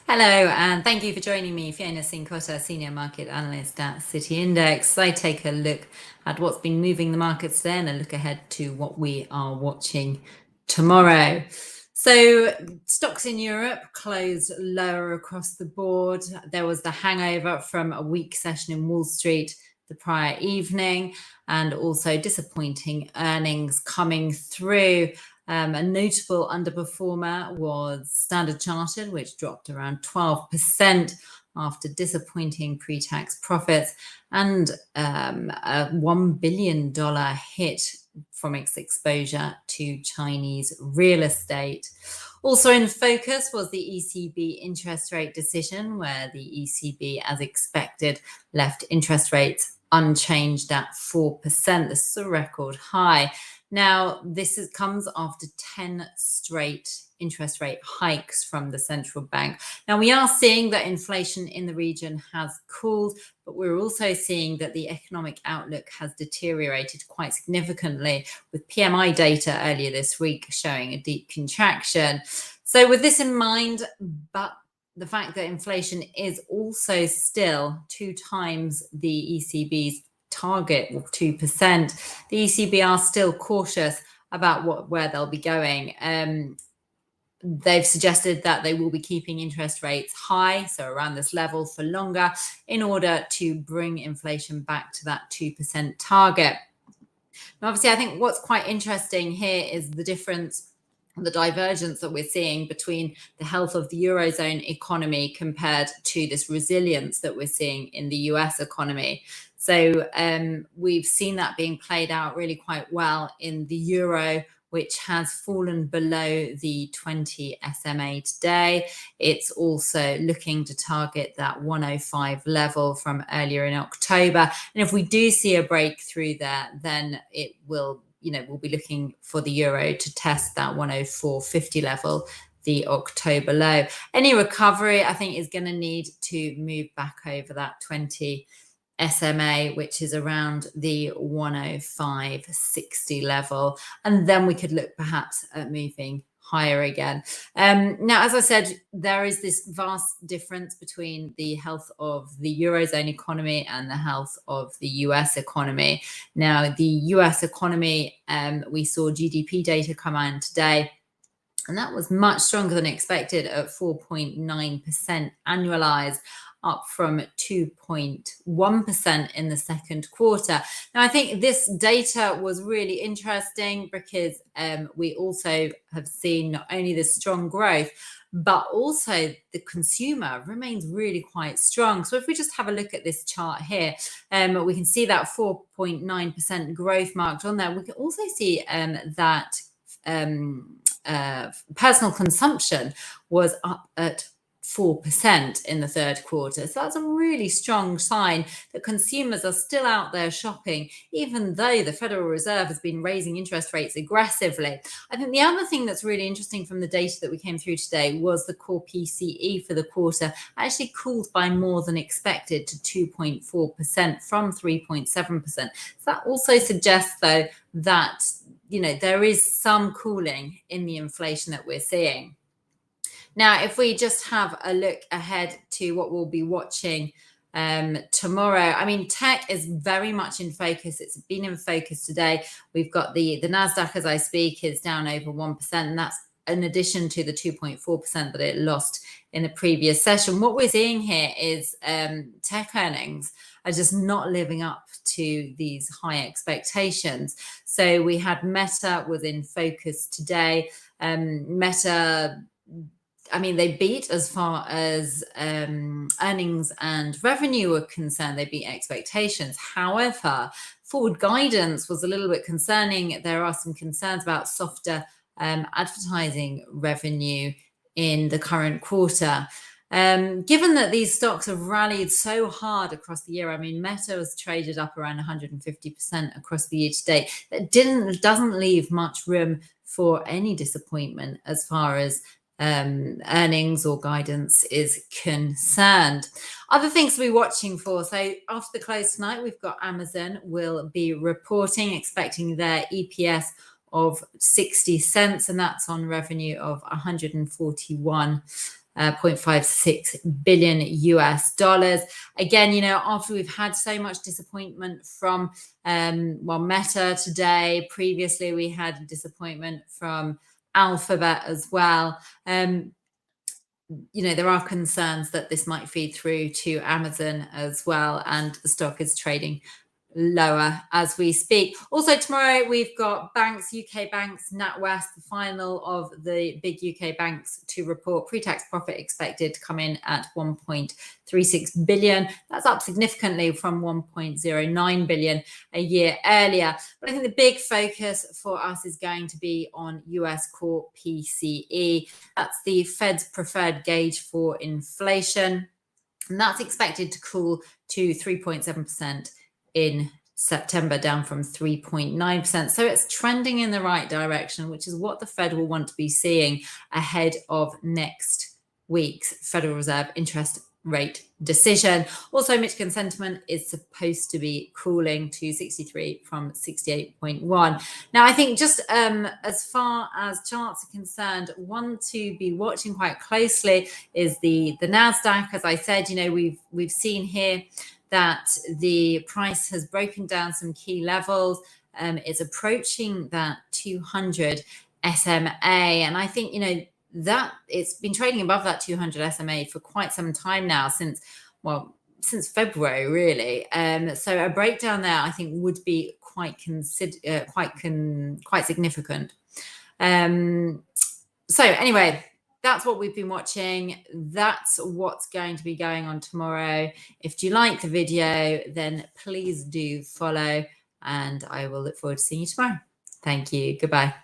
Hello, and thank you for joining me, Fiona Cincotta, Senior Market Analyst at City Index. I take a look at what's been moving the markets today and a look ahead to what we are watching tomorrow. So, stocks in Europe closed lower across the board. There was the hangover from a weak session in Wall Street the prior evening, and also disappointing earnings coming through. A notable underperformer was Standard Chartered, which dropped around 12% after disappointing pre-tax profits and a $1 billion hit from its exposure to Chinese real estate. Also in focus was the ECB interest rate decision, where the ECB, as expected, left interest rates unchanged at 4%. This is a record high. Now, comes after 10 straight interest rate hikes from the central bank. Now, we are seeing that inflation in the region has cooled, but we're also seeing that the economic outlook has deteriorated quite significantly, with PMI data earlier this week showing a deep contraction. So with this in mind, but the fact that inflation is also still 2 times the ECB's target of 2%, the ECB are still cautious about where they'll be going. They've suggested that they will be keeping interest rates high, so around this level for longer, in order to bring inflation back to that 2% target. Now, obviously, I think what's quite interesting here is the difference, the divergence that we're seeing between the health of the Eurozone economy compared to this resilience that we're seeing in the US economy. So we've seen that being played out really quite well in the euro, which has fallen below the 20 SMA today. It's also looking to target that 105 level from earlier in October. And if we do see a breakthrough there, then it will, we'll be looking for the euro to test that 104.50 level, the October low. Any recovery, I think, is going to need to move back over that 20 SMA, which is around the 105.60 level. And then we could look perhaps at moving higher again. Now, as I said, there is this vast difference between the health of the Eurozone economy and the health of the US economy. Now, the US economy, we saw GDP data come out today, and that was much stronger than expected at 4.9% annualized, up from 2.1% in the second quarter. Now, I think this data was really interesting because we also have seen not only the strong growth, but also the consumer remains really quite strong. So if we just have a look at this chart here, we can see that 4.9% growth marked on there. We can also see that personal consumption was up at 4% in the third quarter. So that's a really strong sign that consumers are still out there shopping, even though the Federal Reserve has been raising interest rates aggressively. I think the other thing that's really interesting from the data that we came through today was the core PCE for the quarter actually cooled by more than expected to 2.4% from 3.7%. So that also suggests, though, that there is some cooling in the inflation that we're seeing. Now, if we just have a look ahead to what we'll be watching tomorrow, I mean, tech is very much in focus. It's been in focus today. We've got the NASDAQ, as I speak, is down over 1%, and that's in addition to the 2.4% that it lost in the previous session. What we're seeing here is tech earnings are just not living up to these high expectations. So we had Meta was in focus today. Meta, I mean, they beat as far as earnings and revenue were concerned. They beat expectations. However, forward guidance was a little bit concerning. There are some concerns about softer advertising revenue in the current quarter. Given that these stocks have rallied so hard across the year, I mean, Meta was traded up around 150% across the year to date. That doesn't leave much room for any disappointment as far as earnings or guidance is concerned. Other things to be watching for. So after the close tonight, we've got Amazon will be reporting, expecting their EPS of 60 cents, and that's on revenue of 141 0.56 billion US dollars. Again, after we've had so much disappointment from Meta today, previously we had disappointment from Alphabet as well. There are concerns that this might feed through to Amazon as well, and the stock is trading lower as we speak. Also tomorrow we've got banks, UK banks, NatWest, the final of the big UK banks to report. Pre-tax profit expected to come in at 1.36 billion. That's up significantly from 1.09 billion a year earlier. But I think the big focus for us is going to be on US core PCE. That's the Fed's preferred gauge for inflation, and that's expected to cool to 3.7% in September, down from 3.9%. So it's trending in the right direction, which is what the Fed will want to be seeing ahead of next week's Federal Reserve interest rate decision. Also, Michigan sentiment is supposed to be cooling to 63 from 68.1. Now, I think just as far as charts are concerned, one to be watching quite closely is the Nasdaq. As I said, we've seen here that the price has broken down some key levels. It's approaching that 200 SMA, and I think that it's been trading above that 200 SMA for quite some time now, since February, really. So a breakdown there, I think, would be quite significant. So anyway, that's what we've been watching. That's what's going to be going on tomorrow. If you like the video, then please do follow, and I will look forward to seeing you tomorrow. Thank you. Goodbye.